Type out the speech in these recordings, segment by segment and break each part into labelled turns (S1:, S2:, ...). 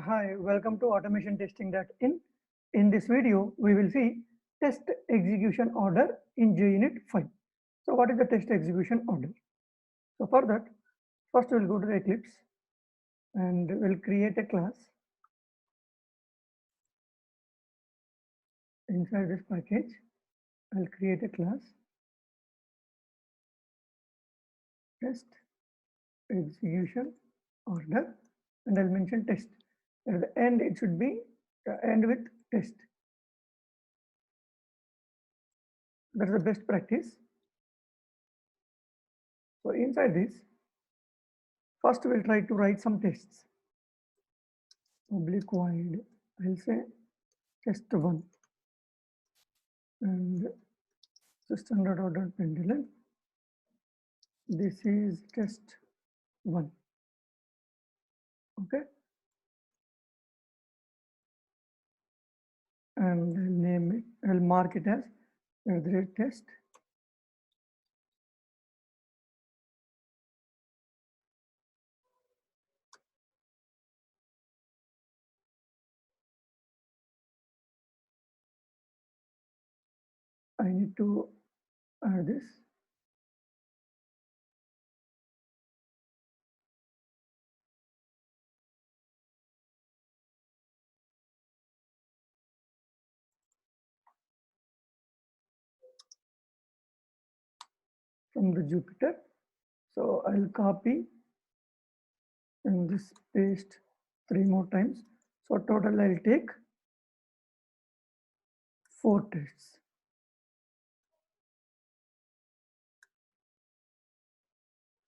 S1: Hi, welcome to automation-testing.in. In this video, we will see test execution order in JUnit 5. So what is the test execution order? So for that, first we'll go to the Eclipse and we'll create a class. Inside this package, I'll create a class test execution order and I'll mention test. At the end, it should be end with test. That's the best practice. So inside this, first we'll try to write some tests. Public void, I'll say test1 and system.out.println. This is test1. Okay. And I'll name it, I'll mark it as @test. I need to add this. From the Jupyter. So I'll copy and this paste 3 more times. So total I'll take 4 tests.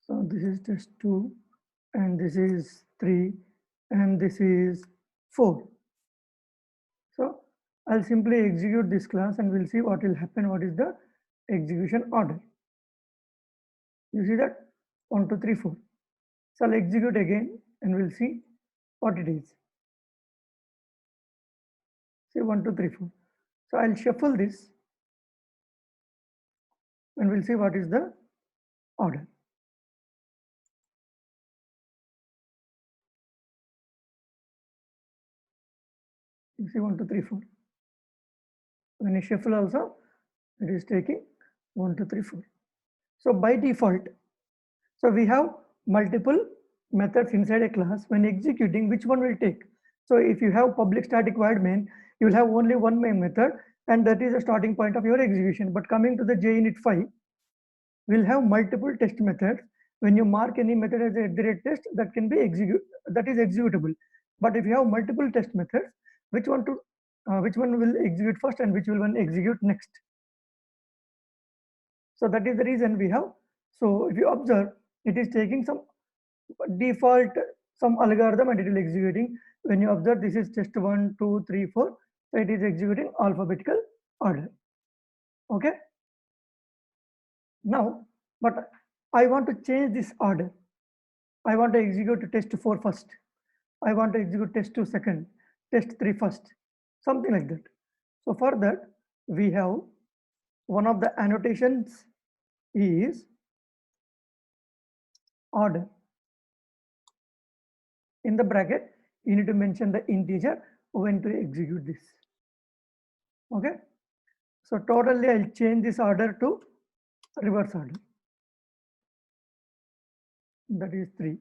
S1: So this is test 2 and this is 3 and this is 4. So I'll simply execute this class and we'll see what will happen, what is the execution order. You see that 1, 2, 3, 4. So I'll execute again and we'll see what it is. See 1, 2, 3, 4. So I'll shuffle this and we'll see what is the order. You see 1, 2, 3, 4. When you shuffle also, it is taking 1, 2, 3, 4. So by default, so we have multiple methods inside a class. When executing, which one will take? So if you have public static void main, you will have only one main method and that is the starting point of your execution. But coming to the JUnit 5, we'll have multiple test methods. When you mark any method as a test, that can be that is executable. But if you have multiple test methods, which one will execute first and which will one execute next? So that is the reason we have. So if you observe, it is taking some default, some algorithm and it will executing. When you observe, this is test 1, 2, 3, 4. So it is executing alphabetical order. Okay. Now, but I want to change this order. I want to execute test 4 first. I want to execute test 2 second, test 3 first, something like that. So for that, we have one of the annotations is order. In the bracket, you need to mention the integer when to execute this. Okay. So totally, I'll change this order to reverse order. That is 3.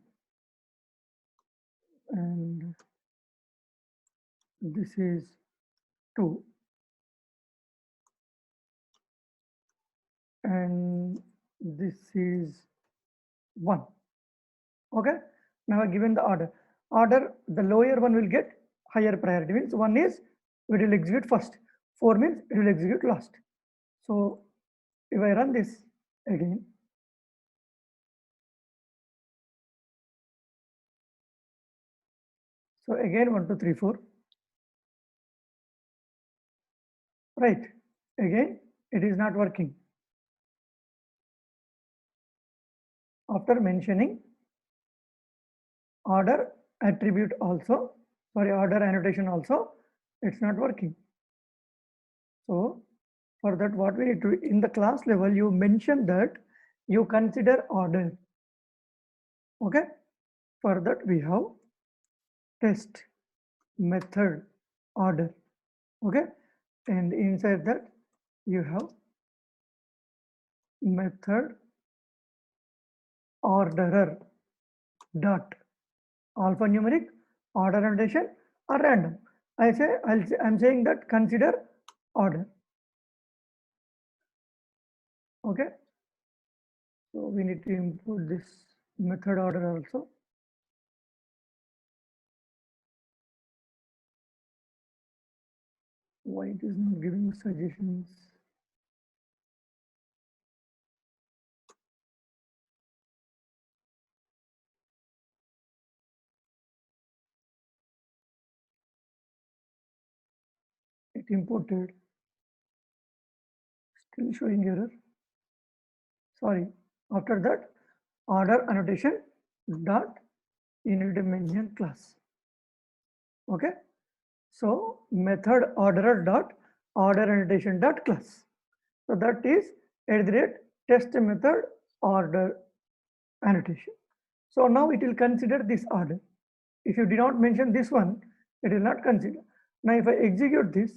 S1: And this is 2. And this is 1. Okay. Now I've given the order. The lower one will get higher priority, means 1 is it will execute first, 4 means it will execute last. So if I run this again, so again 1, 2, 3, 4. Right. Again, it is not working. After mentioning order attribute also, order annotation also, it's not working. So for that, what we need to, in the class level, you mention that you consider order. Okay. For that, we have test method order. Okay, and inside that you have method orderer dot alphanumeric, order annotation, or random. I'm saying that consider order. Okay, so we need to import this method order also. Why it is not giving suggestions? It imported, still showing error. Sorry. After that, order annotation dot you need to mention class. Okay. So method orderer dot order annotation dot class. So that is at the rate test method order annotation. So now it will consider this order. If you did not mention this one, it will not consider. Now if I execute this,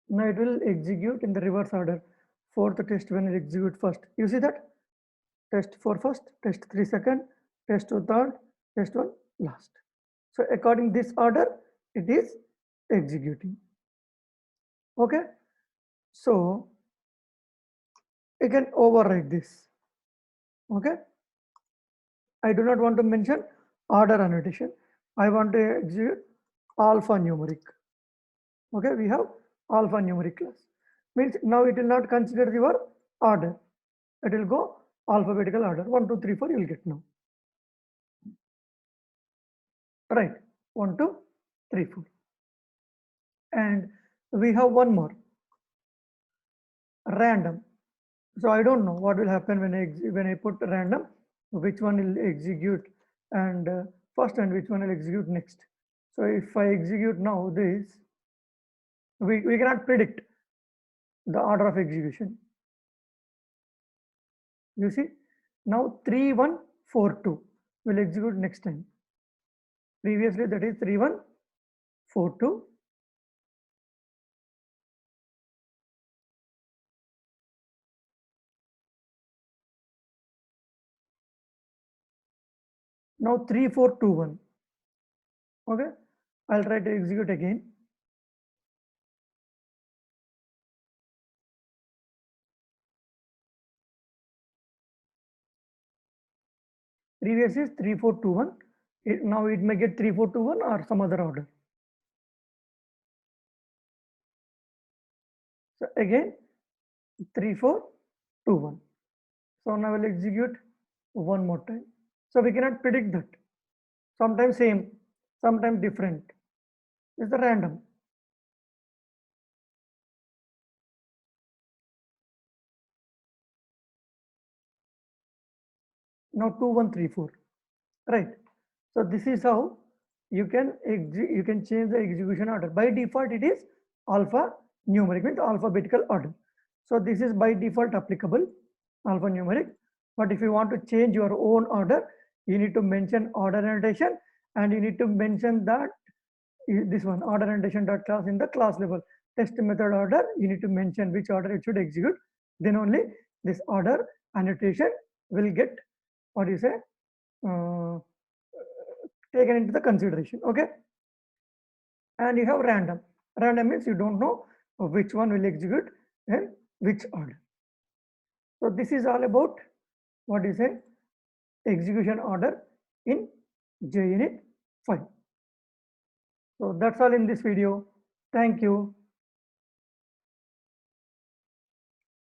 S1: now it will execute in the reverse order. Fourth test when it execute first. You see that? Test 4 first, test 3 second, test 2 third, test 1 last. So according this order, it is executing. Okay. So you can override this. Okay. I do not want to mention order annotation. I want to execute alphanumeric. Okay, we have alphanumeric class. Means now it will not consider your order. It will go alphabetical order. 1, 2, 3, 4 you will get now. Right. 1, 2, 3, 4. And we have one more. Random. So I don't know what will happen when I put random, which one will execute and first and which one will execute next. So if I execute now this, we cannot predict the order of execution. You see, now 3, 1, 4, 2 will execute next time. Previously that is 3, 1, 4, 2. Now 3, 4, 2, 1. Okay, I'll try to execute again. Previous is 3, 4, 2, 1. Now it may get 3, 4, 2, 1 or some other order. So again 3, 4, 2, 1. So now I will execute one more time. So we cannot predict that. Sometimes same, sometimes different. It's the random. Now 2, 1, 3, 4. Right. So this is how you can change the execution order. By default, it is alpha numeric, means alphabetical order. So this is by default applicable, alphanumeric. But if you want to change your own order, you need to mention order annotation, and you need to mention that this one order annotation dot class in the class level test method order. You need to mention which order it should execute. Then only this order annotation will get, what you say, taken into the consideration. Okay. And you have random. Random means you don't know which one will execute and which order. So this is all about, what is a execution order in JUnit 5. So that's all in this video. Thank you.